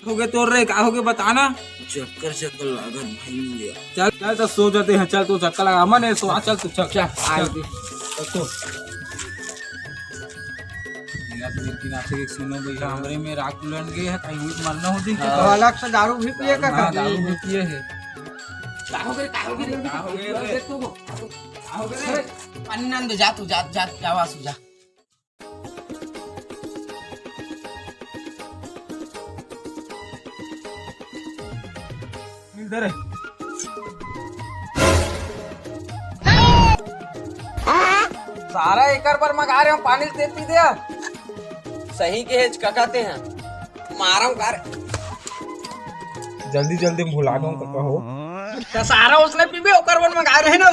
हो गए तोड़ रहे, का हो गए बताना। चक्कर चक्कर लागत भाई मुझे। चल चल तो सो जाते हैं। चल तू चक्कर लगा, मन है सो। चल तू चल चल सो। हमरे में राख उलट गए है, कहीं हुई मरना हो दिन तो अलग से दारू भी पिए का हाँ, कभी? दारू भी पिए है। पानी नान दे, जा तू, जा जा जा वासु जा। इधर है। सारा एकड़ पर मगा रहे हो, पानी देती दे। सही के हेज कहते हैं, मारम कर। जल्दी जल्दी भुला दूं कहो। तो सारा उसने पीबे ओकर पर मगा रहे ना।